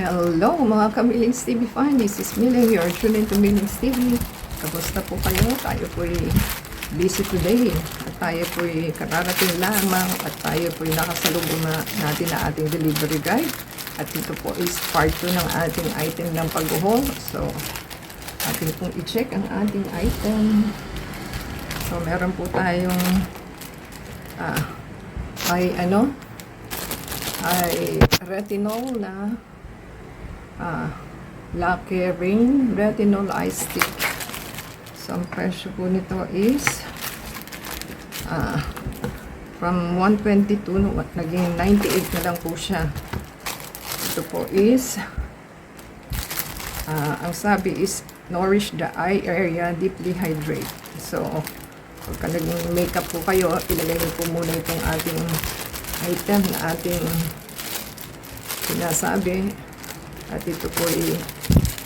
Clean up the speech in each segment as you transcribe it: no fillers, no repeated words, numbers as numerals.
Hello mga ka-Millings TV fan, this is Milling, you're tuning to Millings TV. Kamusta po kayo? Tayo po'y busy today at tayo po'y kararating lamang at tayo po'y nakasalubong na natin na ating delivery guide at ito po is part 2 ng ating item ng pag-haul. So atin pong i-check ang ating item. So meron po tayong ay retinol na Lucky Rain Retinol Eye Stick. So ang presyo po nito is from 122 naging 98 na lang po siya. Ito po is ang sabi is nourish the eye area, deeply hydrate. So pagka naging makeup po kayo, ilagay niyo po muna itong ating item na ating sinasabi. At ito po ay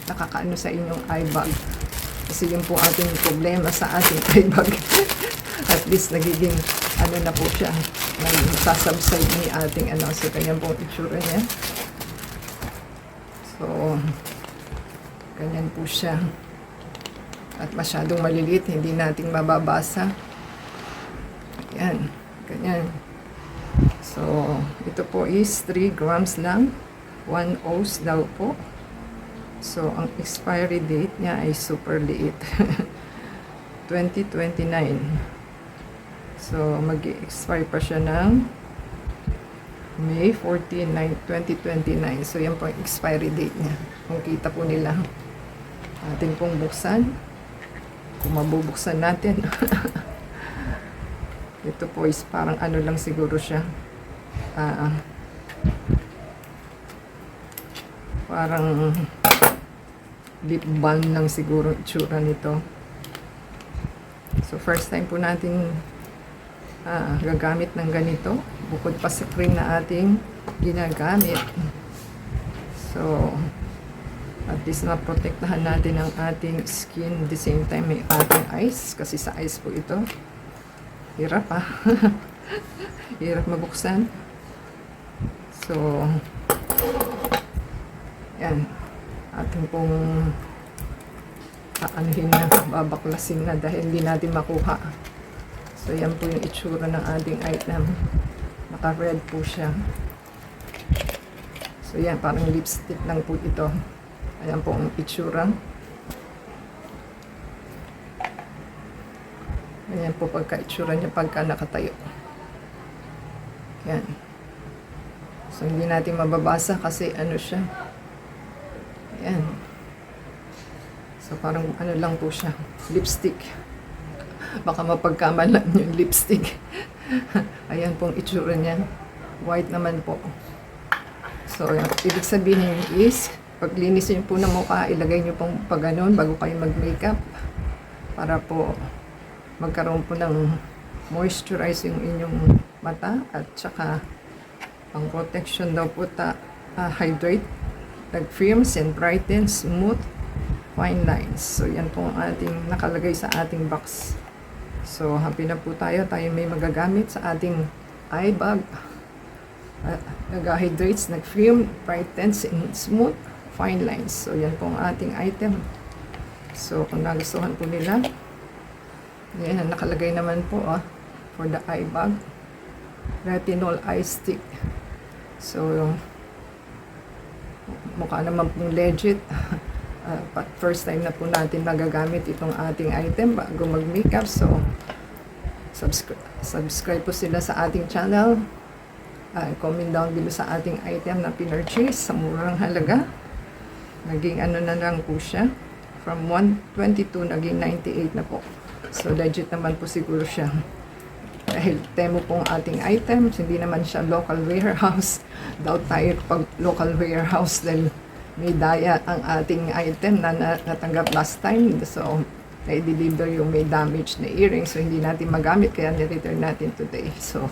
nakakaano sa inyong eye bag. Kasi yun po ating problema sa ating eye bag. At least nagiging ano na po siya. Sasubside ni ating ano. So ganyan po itsura niya. So ganyan po siya. At masyadong maliliit. Hindi nating mababasa. Ayan. Ganyan. So ito po is 3 grams lang. 1 ounce daw po. So, ang expiry date niya ay super liit. 2029. So, mag-expire pa siya ng May 14, 2029. So, yan po ang expiry date niya. Kung kita po nila. Atin pong buksan. Kung mabubuksan natin. Ito po is parang ano lang siguro siya. Parang lip balm lang siguro itsura nito. So first time po natin gagamit ng ganito bukod pa sa cream na ating ginagamit. So at least naprotektahan natin ang ating skin, at the same time may ating eyes, kasi sa eyes po ito. Hirap hirap mabuksan. So yan, ating pong aanuhin na, babaklasin na dahil hindi natin makuha. So yan po yung itsura ng ating item. Naka-red po siya. So yan, parang lipstick lang po ito. Ayan po ang itsura. Ayan po pagka-itsura niya pagka nakatayo. Yan. So hindi natin mababasa kasi ano siya. Ayan. So parang ano lang po siya, lipstick. Baka mapagkamalan yung lipstick. Ayan pong itsura niya. White naman po. So ibig sabihin is, paglinis niyo po ng mukha, ilagay niyo pong pag ganun bago kayo mag-makeup. Para po magkaroon po ng moisturize yung inyong mata. At saka ang protection daw po hydrate, nag-firms and brightens smooth fine lines. So yan po ang ating nakalagay sa ating box. So happy na po tayo may magagamit sa ating eye bag. Nag-hydrates, nag-firm, brightens and smooth fine lines. So yan po ang ating item. So kung nagustuhan po nila, yan nakalagay naman po for the eye bag, retinol eye stick. So mukha naman pong legit. First time na po natin nagagamit itong ating item bago mag-makeup. So subscribe po sila sa ating channel. Comment down below sa ating item na pinurchase sa murang halaga. Naging ano na lang po siya, from 122 naging 98 na po. So legit naman po siguro siya. Dahil temo pong ating items, hindi naman siya local warehouse. Doubt tayo pag local warehouse dahil may daya ang ating item na natanggap last time. So, na-deliver yung may damage na earring. So, hindi natin magamit kaya ni-return natin today. So,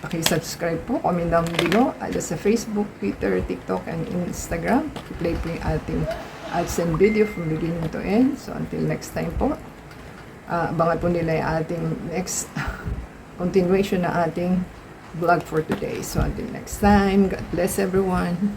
paki-subscribe po, comment down below. Ada sa Facebook, Twitter, TikTok, and Instagram. I-play po yung ating ads and video from beginning to end. So, until next time po. Abangan po nila yung ating next continuation na ating vlog for today. So until next time, God bless everyone.